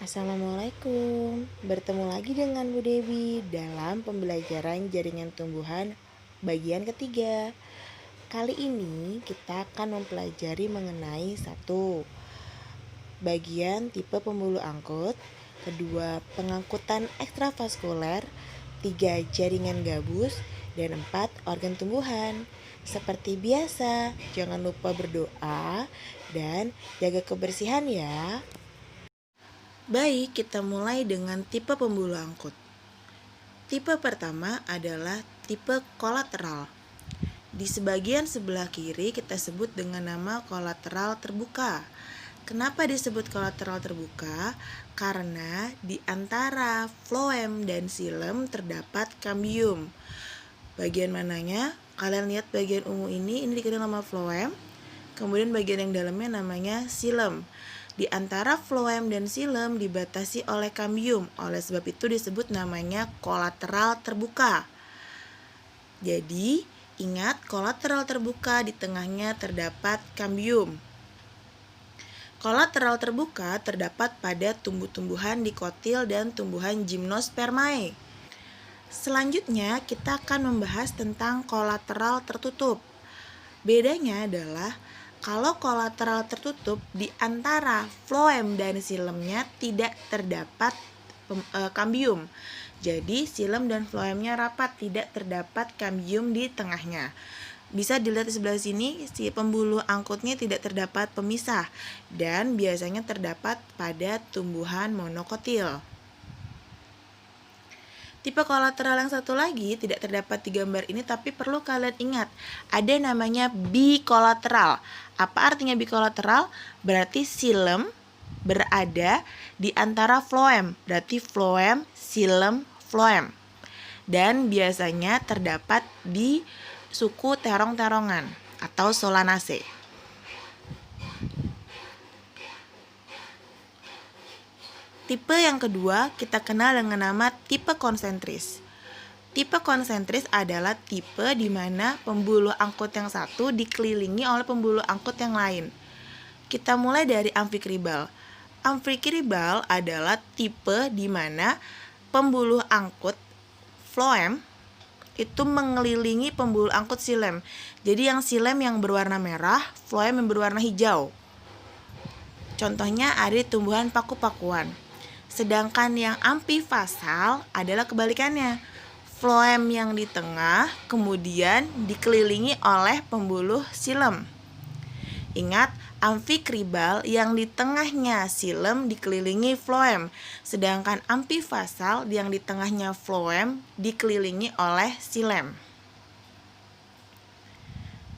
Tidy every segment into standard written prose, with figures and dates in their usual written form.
Assalamualaikum, bertemu lagi dengan Bu Dewi dalam pembelajaran jaringan tumbuhan bagian ketiga. Kali ini kita akan mempelajari mengenai satu, bagian tipe pembuluh angkut, kedua pengangkutan ekstravaskuler, tiga jaringan gabus, dan empat organ tumbuhan. Seperti biasa, jangan lupa berdoa dan jaga kebersihan ya. Baik, kita mulai dengan tipe pembuluh angkut. Tipe pertama adalah tipe kolateral. Di sebagian sebelah kiri kita sebut dengan nama kolateral terbuka. Kenapa disebut kolateral terbuka? Karena di antara floem dan xilem terdapat kambium. Bagian mananya? Kalian lihat bagian ungu ini dikenal nama floem. Kemudian bagian yang dalamnya namanya xilem. Di antara floem dan xilem dibatasi oleh kambium, oleh sebab itu disebut namanya kolateral terbuka. Jadi, ingat kolateral terbuka di tengahnya terdapat kambium. Kolateral terbuka terdapat pada tumbuh-tumbuhan dikotil dan tumbuhan gymnospermae. Selanjutnya, kita akan membahas tentang kolateral tertutup. Bedanya adalah kalau kolateral tertutup di antara floem dan xilemnya tidak terdapat kambium. Jadi xilem dan floemnya rapat, tidak terdapat kambium di tengahnya. Bisa dilihat di sebelah sini, si pembuluh angkutnya tidak terdapat pemisah dan biasanya terdapat pada tumbuhan monokotil. Tipe kolateral yang satu lagi tidak terdapat di gambar ini, tapi perlu kalian ingat, ada namanya bikolateral. Apa artinya bikolateral? Berarti xilem berada di antara floem, berarti floem, xilem, floem. Dan biasanya terdapat di suku terong-terongan atau Solanaceae. Tipe yang kedua kita kenal dengan nama tipe konsentris. Tipe konsentris adalah tipe di mana pembuluh angkut yang satu dikelilingi oleh pembuluh angkut yang lain. Kita mulai dari amfikribal. Amfikribal adalah tipe di mana pembuluh angkut floem itu mengelilingi pembuluh angkut xilem. Jadi yang xilem yang berwarna merah, floem yang berwarna hijau. Contohnya ada di tumbuhan paku-pakuan. Sedangkan yang amfifasal adalah kebalikannya. Floem yang di tengah kemudian dikelilingi oleh pembuluh xilem. Ingat, amfikribal yang di tengahnya xilem dikelilingi floem. Sedangkan amfifasal yang di tengahnya floem dikelilingi oleh xilem.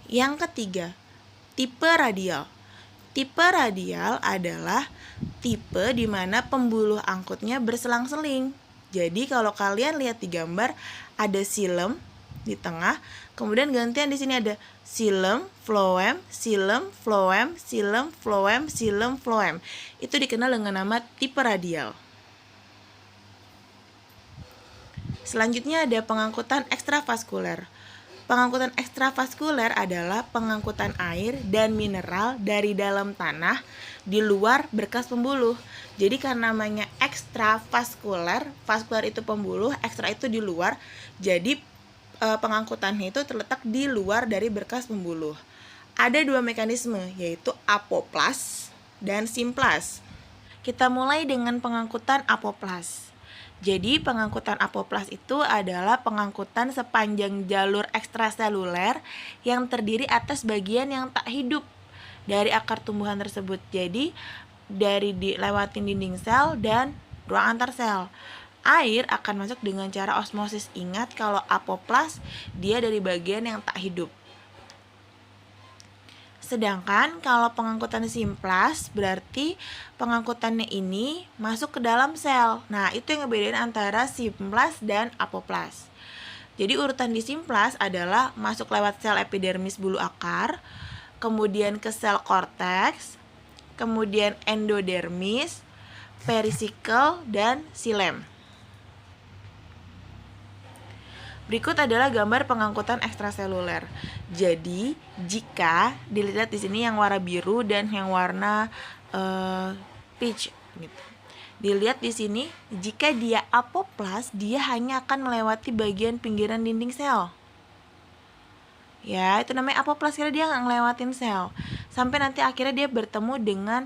Yang ketiga, tipe radial. Tipe radial adalah tipe di mana pembuluh angkutnya berselang-seling. Jadi kalau kalian lihat di gambar ada xilem di tengah, kemudian gantian di sini ada xilem, floem, xilem, floem, xilem, floem, xilem, floem. Itu dikenal dengan nama tipe radial. Selanjutnya ada pengangkutan ekstravaskuler. Pengangkutan ekstravaskuler adalah pengangkutan air dan mineral dari dalam tanah di luar berkas pembuluh. Jadi karena namanya ekstravaskuler, vaskuler itu pembuluh, ekstra itu di luar. Jadi pengangkutannya itu terletak di luar dari berkas pembuluh. Ada dua mekanisme, yaitu apoplas dan simplas. Kita mulai dengan pengangkutan apoplas. Jadi pengangkutan apoplas itu adalah pengangkutan sepanjang jalur ekstraseluler yang terdiri atas bagian yang tak hidup dari akar tumbuhan tersebut. Jadi dari dilewatin dinding sel dan ruang antar sel. Air akan masuk dengan cara osmosis. Ingat kalau apoplas dia dari bagian yang tak hidup. Sedangkan kalau pengangkutan simplas berarti pengangkutannya ini masuk ke dalam sel. Nah, itu yang ngebedain antara simplas dan apoplas. Jadi urutan di simplas adalah masuk lewat sel epidermis bulu akar, kemudian ke sel korteks, kemudian endodermis, perisikel, dan xilem. Berikut adalah gambar pengangkutan ekstraseluler. Jadi, jika dilihat di sini yang warna biru dan yang warna peach gitu. Dilihat di sini, jika dia apoplas, dia hanya akan melewati bagian pinggiran dinding sel. Ya, itu namanya apoplas, karena dia nggak ngelewatin sel. Sampai nanti akhirnya dia bertemu dengan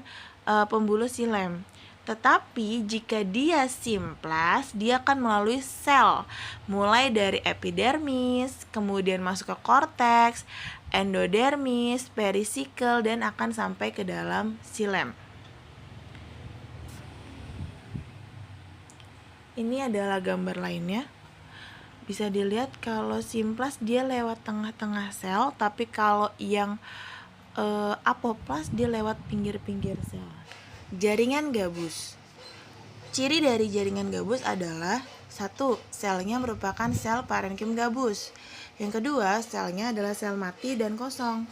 pembuluh silem. Tetapi jika dia simplas, dia akan melalui sel, mulai dari epidermis, kemudian masuk ke korteks, endodermis, perisikel, dan akan sampai ke dalam silem. Ini adalah gambar lainnya. Bisa dilihat kalau simplas dia lewat tengah-tengah sel, tapi kalau yang apoplas dia lewat pinggir-pinggir sel. Jaringan gabus. Ciri dari jaringan gabus adalah 1. Selnya merupakan sel parenkim gabus. Yang kedua, selnya adalah sel mati dan kosong.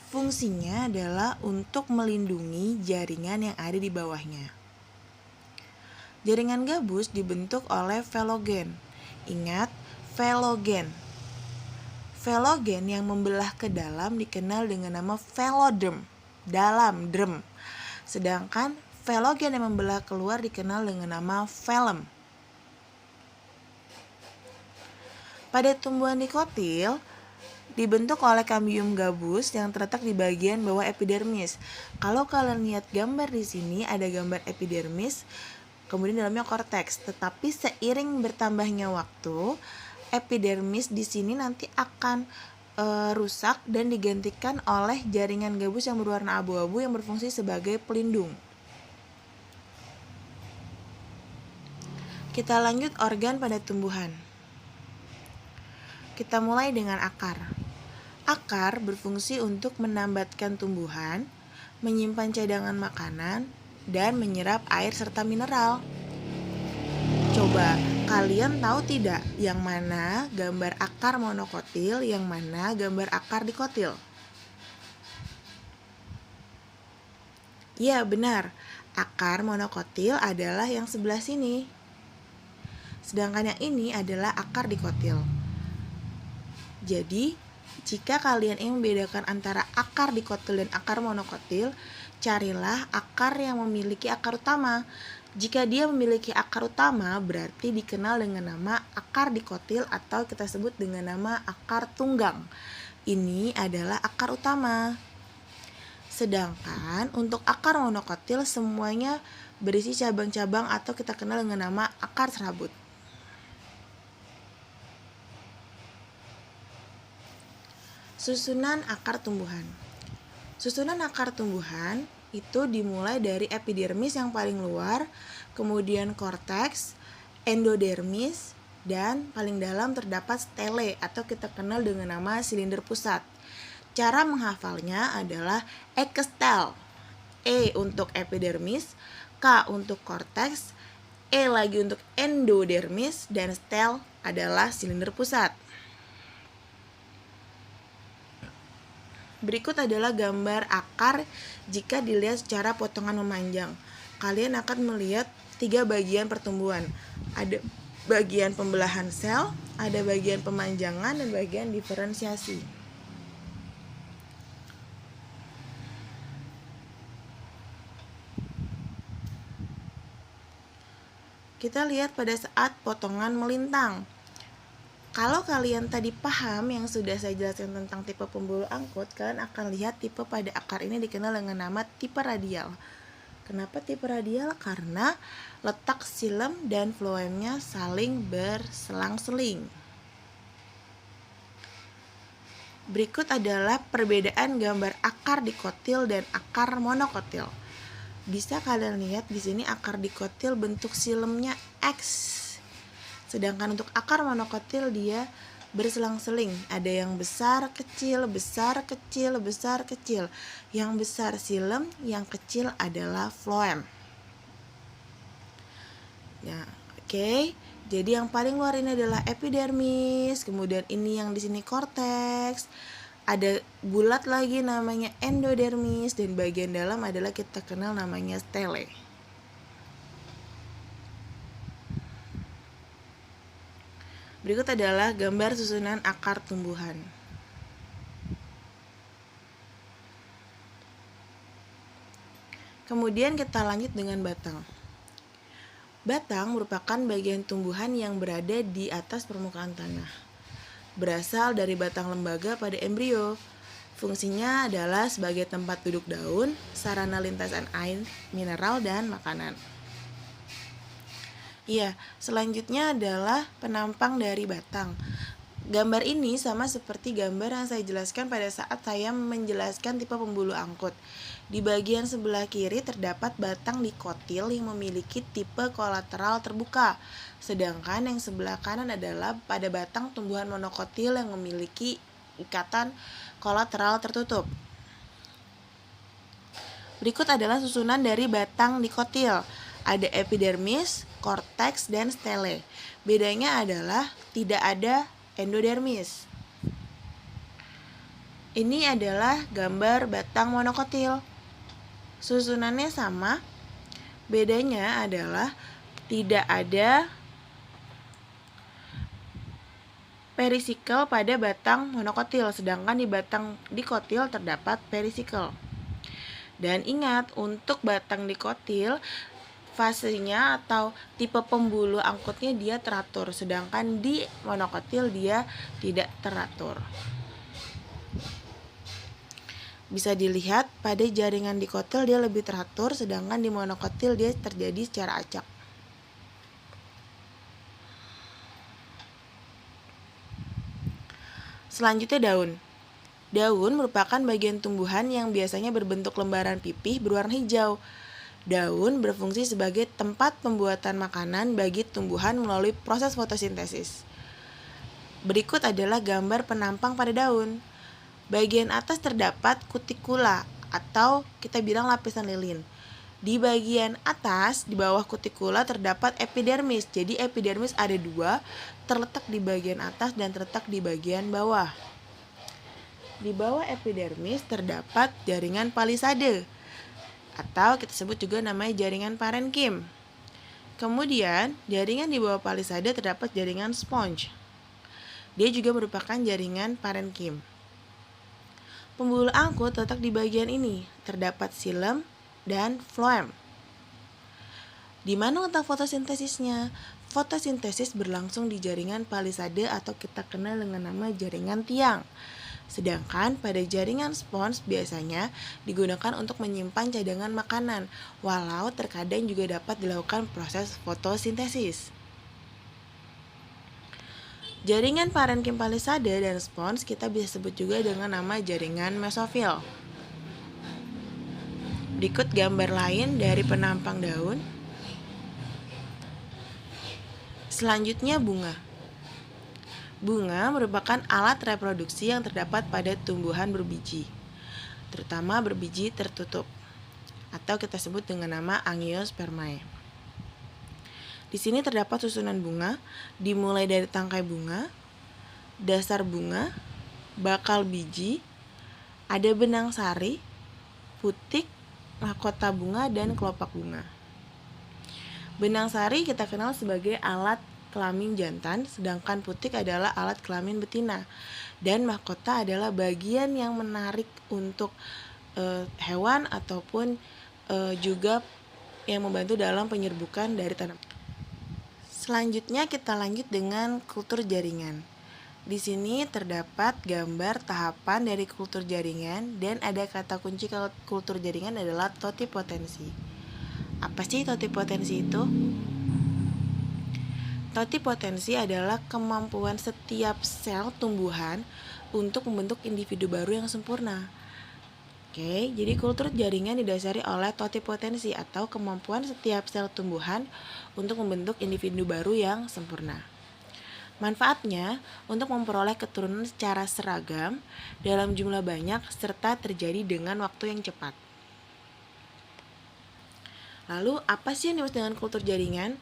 Fungsinya adalah untuk melindungi jaringan yang ada di bawahnya. Jaringan gabus dibentuk oleh velogen. Ingat, velogen. Velogen yang membelah ke dalam dikenal dengan nama velodrem, dalam drem. Sedangkan velogen yang membelah keluar dikenal dengan nama velum. Pada tumbuhan dikotil dibentuk oleh kambium gabus yang terletak di bagian bawah epidermis. Kalau kalian lihat gambar di sini, ada gambar epidermis, kemudian dalamnya korteks. Tetapi seiring bertambahnya waktu, epidermis di sini nanti akan rusak dan digantikan oleh jaringan gabus yang berwarna abu-abu yang berfungsi sebagai pelindung. Kita lanjut organ pada tumbuhan. Kita mulai dengan akar. Akar berfungsi untuk menambatkan tumbuhan, menyimpan cadangan makanan, dan menyerap air serta mineral. Coba, kalian tahu tidak yang mana gambar akar monokotil, yang mana gambar akar dikotil? Ya, benar. Akar monokotil adalah yang sebelah sini. Sedangkan yang ini adalah akar dikotil. Jadi, jika kalian ingin membedakan antara akar dikotil dan akar monokotil, carilah akar yang memiliki akar utama. Jika dia memiliki akar utama, berarti dikenal dengan nama akar dikotil atau kita sebut dengan nama akar tunggang. Ini adalah akar utama. Sedangkan untuk akar monokotil semuanya berisi cabang-cabang atau kita kenal dengan nama akar serabut. Susunan akar tumbuhan. Susunan akar tumbuhan itu dimulai dari epidermis yang paling luar, kemudian korteks, endodermis, dan paling dalam terdapat stele atau kita kenal dengan nama silinder pusat. Cara menghafalnya adalah ekestel. E untuk epidermis, K untuk korteks, E lagi untuk endodermis, dan stel adalah silinder pusat. Berikut adalah gambar akar jika dilihat secara potongan memanjang. Kalian akan melihat 3 bagian pertumbuhan. Ada bagian pembelahan sel, ada bagian pemanjangan, dan bagian diferensiasi. Kita lihat pada saat potongan melintang. Kalau kalian tadi paham yang sudah saya jelaskan tentang tipe pembuluh angkut, kalian akan lihat tipe pada akar ini dikenal dengan nama tipe radial. Kenapa tipe radial? Karena letak silem dan floemnya saling berselang-seling. Berikut adalah perbedaan gambar akar dikotil dan akar monokotil. Bisa kalian lihat di sini akar dikotil bentuk silemnya X. Sedangkan untuk akar monokotil dia berselang-seling. Ada yang besar, kecil, besar, kecil, besar, kecil. Yang besar silem, yang kecil adalah floem. Ya, oke. Jadi yang paling luar ini adalah epidermis, kemudian ini yang di sini korteks. Ada bulat lagi namanya endodermis, dan bagian dalam adalah kita kenal namanya stele. Berikut adalah gambar susunan akar tumbuhan. Kemudian kita lanjut dengan batang. Batang merupakan bagian tumbuhan yang berada di atas permukaan tanah. Berasal dari batang lembaga pada embrio. Fungsinya adalah sebagai tempat duduk daun, sarana lintasan air, mineral, dan makanan. Iya, selanjutnya adalah penampang dari batang. Gambar ini sama seperti gambar yang saya jelaskan pada saat saya menjelaskan tipe pembuluh angkut. Di bagian sebelah kiri terdapat batang dikotil yang memiliki tipe kolateral terbuka. Sedangkan yang sebelah kanan adalah pada batang tumbuhan monokotil yang memiliki ikatan kolateral tertutup. Berikut adalah susunan dari batang dikotil. Ada epidermis, korteks, dan stele. Bedanya adalah tidak ada endodermis. Ini adalah gambar batang monokotil. Susunannya sama. Bedanya adalah tidak ada perisikel pada batang monokotil, sedangkan di batang dikotil terdapat perisikel. Dan ingat, untuk batang dikotil fasenya atau tipe pembuluh angkutnya dia teratur, sedangkan di monokotil dia tidak teratur. Bisa dilihat pada jaringan dikotil dia lebih teratur, sedangkan di monokotil dia terjadi secara acak. Selanjutnya daun. Daun merupakan bagian tumbuhan yang biasanya berbentuk lembaran pipih berwarna hijau. Daun berfungsi sebagai tempat pembuatan makanan bagi tumbuhan melalui proses fotosintesis. Berikut adalah gambar penampang pada daun. Bagian atas terdapat kutikula atau kita bilang lapisan lilin. Di bagian atas, di bawah kutikula terdapat epidermis. Jadi epidermis ada dua, terletak di bagian atas dan terletak di bagian bawah. Di bawah epidermis terdapat jaringan palisade, atau kita sebut juga namanya jaringan parenkim. Kemudian, jaringan di bawah palisade terdapat jaringan sponge. Dia juga merupakan jaringan parenkim. Pembuluh angkut terletak di bagian ini, terdapat xilem dan phloem. Di mana letak fotosintesisnya? Fotosintesis berlangsung di jaringan palisade atau kita kenal dengan nama jaringan tiang. Sedangkan pada jaringan spons biasanya digunakan untuk menyimpan cadangan makanan, walau terkadang juga dapat dilakukan proses fotosintesis. Jaringan parenkim palisade dan spons kita bisa sebut juga dengan nama jaringan mesofil. Berikut gambar lain dari penampang daun. Selanjutnya bunga. Bunga merupakan alat reproduksi yang terdapat pada tumbuhan berbiji, terutama berbiji tertutup, atau kita sebut dengan nama angiospermae. Di sini terdapat susunan bunga, dimulai dari tangkai bunga, dasar bunga, bakal biji, ada benang sari, putik, mahkota bunga, dan kelopak bunga. Benang sari kita kenal sebagai alat kelamin jantan, sedangkan putik adalah alat kelamin betina. Dan mahkota adalah bagian yang menarik untuk hewan ataupun juga yang membantu dalam penyerbukan dari tanaman. Selanjutnya kita lanjut dengan kultur jaringan. Di sini terdapat gambar tahapan dari kultur jaringan dan ada kata kunci kultur jaringan adalah totipotensi. Apa sih totipotensi itu? Totipotensi adalah kemampuan setiap sel tumbuhan untuk membentuk individu baru yang sempurna. Oke, jadi kultur jaringan didasari oleh totipotensi atau kemampuan setiap sel tumbuhan untuk membentuk individu baru yang sempurna. Manfaatnya untuk memperoleh keturunan secara seragam dalam jumlah banyak serta terjadi dengan waktu yang cepat. Lalu apa sih yang dimaksud dengan kultur jaringan?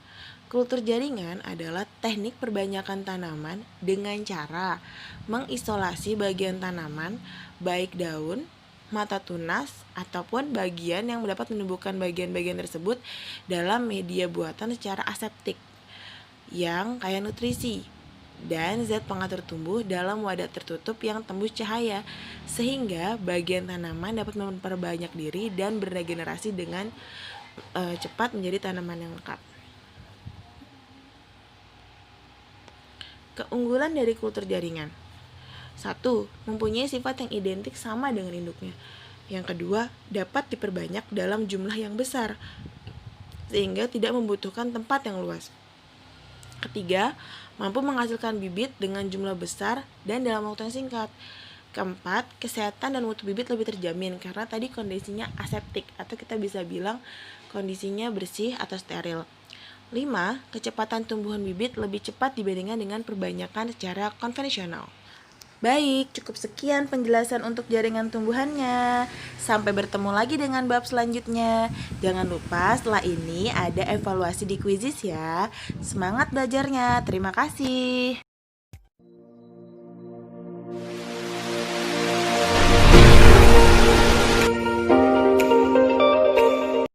Kultur jaringan adalah teknik perbanyakan tanaman dengan cara mengisolasi bagian tanaman, baik daun, mata tunas, ataupun bagian yang dapat menumbuhkan bagian-bagian tersebut dalam media buatan secara aseptik yang kaya nutrisi dan zat pengatur tumbuh dalam wadah tertutup yang tembus cahaya, sehingga bagian tanaman dapat memperbanyak diri dan beregenerasi dengan cepat menjadi tanaman yang lengkap. Keunggulan dari kultur jaringan. 1. Mempunyai sifat yang identik sama dengan induknya. Yang kedua, dapat diperbanyak dalam jumlah yang besar, sehingga tidak membutuhkan tempat yang luas. Ketiga, mampu menghasilkan bibit dengan jumlah besar dan dalam waktu yang singkat. Keempat, kesehatan dan mutu bibit lebih terjamin karena tadi kondisinya aseptik atau kita bisa bilang kondisinya bersih atau steril. 5. Kecepatan tumbuhan bibit lebih cepat dibandingkan dengan perbanyakan secara konvensional. Baik, cukup sekian penjelasan untuk jaringan tumbuhannya. Sampai bertemu lagi dengan bab selanjutnya. Jangan lupa setelah ini ada evaluasi di Quizizz ya. Semangat belajarnya. Terima kasih.